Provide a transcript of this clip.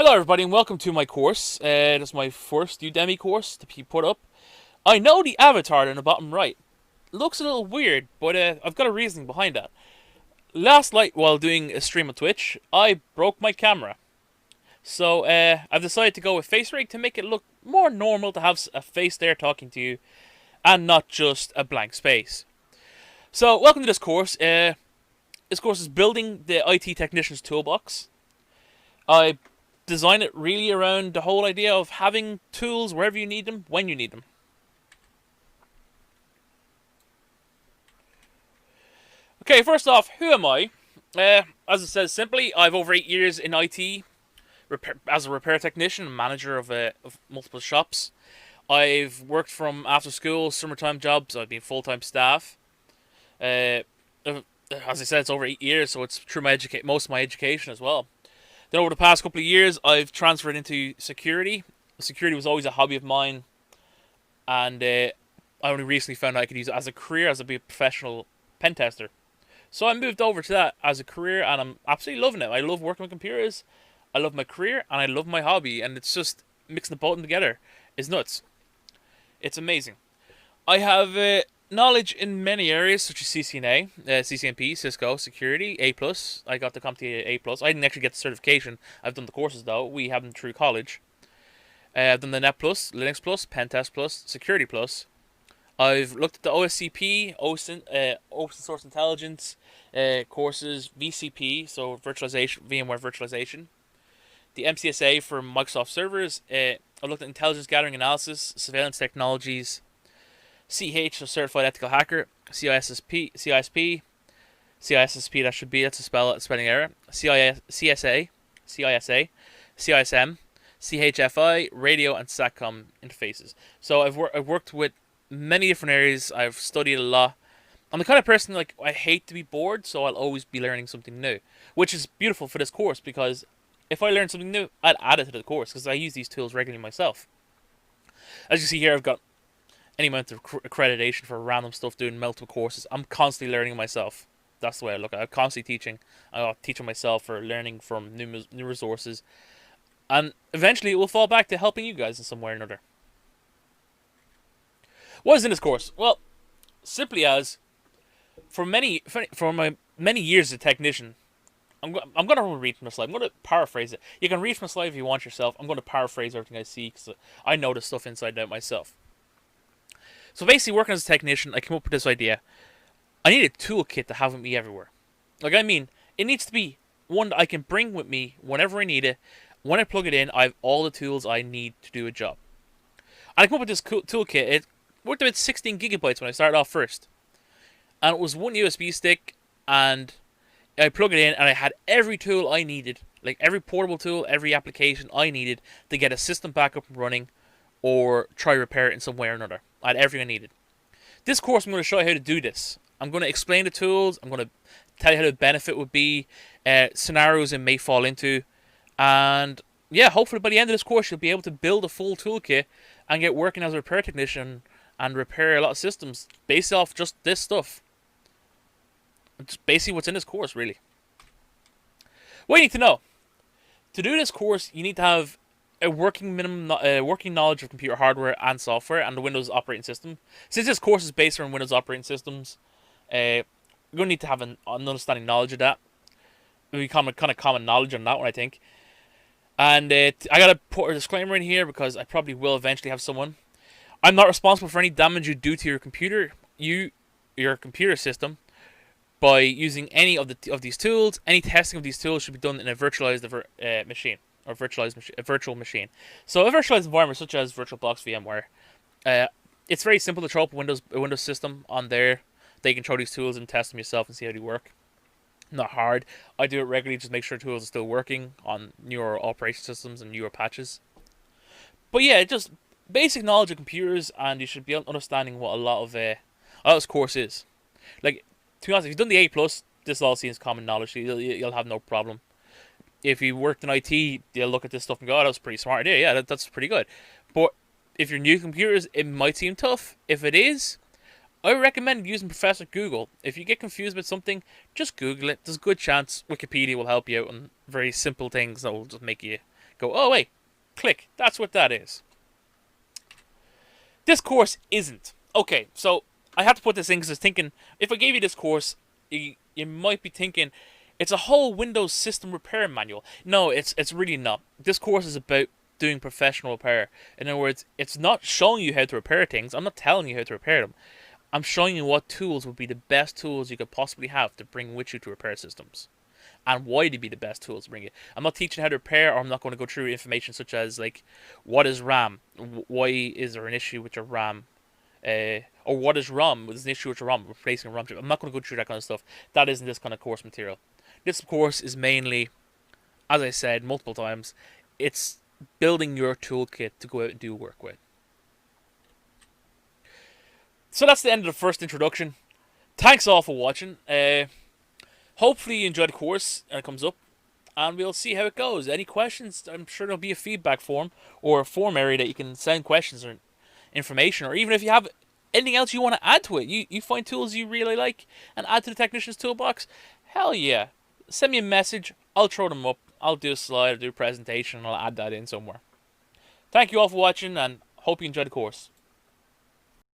Hello everybody and welcome to my course. This is my first Udemy course to be put up. I know the avatar in the bottom right looks a little weird, but I've got a reasoning behind that. Last night while doing a stream on Twitch, I broke my camera. So I've decided to go with face rig to make it look more normal, to have a face there talking to you and not just a blank space. So welcome to this course. This course is building the IT Technician's Toolbox. I design it really around the whole idea of having tools wherever you need them, when you need them. Okay, first off, who am I? As it says simply, I have over 8 years in IT as a repair technician and manager of multiple shops. I've worked from after school, summertime jobs, I've been full-time staff. As I said, it's over 8 years, so it's through most of my education as well. Then over the past couple of years, I've transferred into security. Security was always a hobby of mine, and I only recently found out I could use it as a career, as a professional pen tester. So I moved over to that as a career, and I'm absolutely loving it. I love working with computers, I love my career, and I love my hobby, and it's just mixing the both of them together is nuts. It's amazing. I have knowledge in many areas such as CCNA, CCNP, Cisco, security, A+. I got the CompTIA A+. I didn't actually get the certification. I've done the courses though. We have them through college. I've done the Net Plus, Linux Plus, Pentest Plus, Security Plus. I've looked at the OSCP, Open Source Intelligence courses, VCP, so virtualization, VMware virtualization. The MCSA for Microsoft servers. I've looked at intelligence gathering analysis, surveillance technologies. CH, so Certified Ethical Hacker, CISSP, that's a spelling error, CISA, CISM, CHFI, radio and SATCOM interfaces. So I've worked with many different areas, I've studied a lot. I'm the kind of person, like, I hate to be bored, so I'll always be learning something new, which is beautiful for this course, because if I learn something new, I'd add it to the course, because I use these tools regularly myself. As you see here, I've got any amount of accreditation for random stuff, doing multiple courses. I'm constantly learning myself. That's the way I look at it. I'm constantly teaching. I'm teaching myself or learning from new resources. And eventually it will fall back to helping you guys in some way or another. What is in this course? Well, simply as, for my many years as a technician, I'm going to read from the slide. I'm going to paraphrase it. You can read from the slide if you want yourself. I'm going to paraphrase everything I see, because I know this stuff inside out myself. So basically, working as a technician, I came up with this idea. I need a toolkit to have with me everywhere. Like, I mean, it needs to be one that I can bring with me whenever I need it. When I plug it in, I have all the tools I need to do a job. And I came up with this toolkit. It worked about 16 gigabytes when I started off first. And it was one USB stick, and I plug it in, and I had every tool I needed. Like, every portable tool, every application I needed to get a system back up and running, or try repair it in some way or another. I had everything I needed. This course, I'm going to show you how to do this. I'm going to explain the tools. I'm going to tell you how the benefit would be, scenarios it may fall into, and yeah, hopefully by the end of this course, you'll be able to build a full toolkit and get working as a repair technician and repair a lot of systems based off just this stuff. It's basically what's in this course, really. What you need to know. To do this course, you need to have a working knowledge of computer hardware and software and the Windows Operating System. Since this course is based on Windows Operating Systems, you're going to need to have an understanding knowledge of that. We kind of common knowledge on that one, I think. And I got to put a disclaimer in here, because I probably will eventually have someone. I'm not responsible for any damage you do to your computer, your computer system, by using any of these tools. Any testing of these tools should be done in a virtualized machine. Or a virtual machine. So a virtualized environment such as VirtualBox VMware, it's very simple to throw up a Windows system on there. They can throw these tools and test them yourself and see how they work. Not hard. I do it regularly, just make sure tools are still working on newer operating systems and newer patches. But yeah, just basic knowledge of computers, and you should be understanding what a lot of this course is. Like, to be honest, if you've done the A+, this all seems common knowledge. You'll have no problem. If you worked in IT, they'll look at this stuff and go, oh, that was a pretty smart idea. Yeah, that's pretty good. But if you're new to computers, it might seem tough. If it is, I recommend using Professor Google. If you get confused with something, just Google it. There's a good chance Wikipedia will help you out on very simple things that will just make you go, oh wait, click, that's what that is. This course isn't. Okay, so I have to put this in because I was thinking, if I gave you this course, you might be thinking, it's a whole Windows system repair manual. No, it's really not. This course is about doing professional repair. In other words, it's not showing you how to repair things. I'm not telling you how to repair them. I'm showing you what tools would be the best tools you could possibly have to bring with you to repair systems. And why they'd be the best tools to bring it. I'm not teaching how to repair, or I'm not going to go through information such as, like, what is RAM? Why is there an issue with your RAM? Or what is ROM? There's an issue with your ROM, replacing a ROM chip. I'm not going to go through that kind of stuff. That isn't this kind of course material. This course is mainly, as I said multiple times, it's building your toolkit to go out and do work with. So that's the end of the first introduction. Thanks all for watching. Hopefully you enjoyed the course and it comes up, and we'll see how it goes. Any questions? I'm sure there'll be a feedback form or a form area that you can send questions or information, or even if you have anything else you want to add to it, you find tools you really like and add to the Technician's Toolbox, hell yeah. Send me a message, I'll throw them up, I'll do a slide, I'll do a presentation, and I'll add that in somewhere. Thank you all for watching, and hope you enjoyed the course.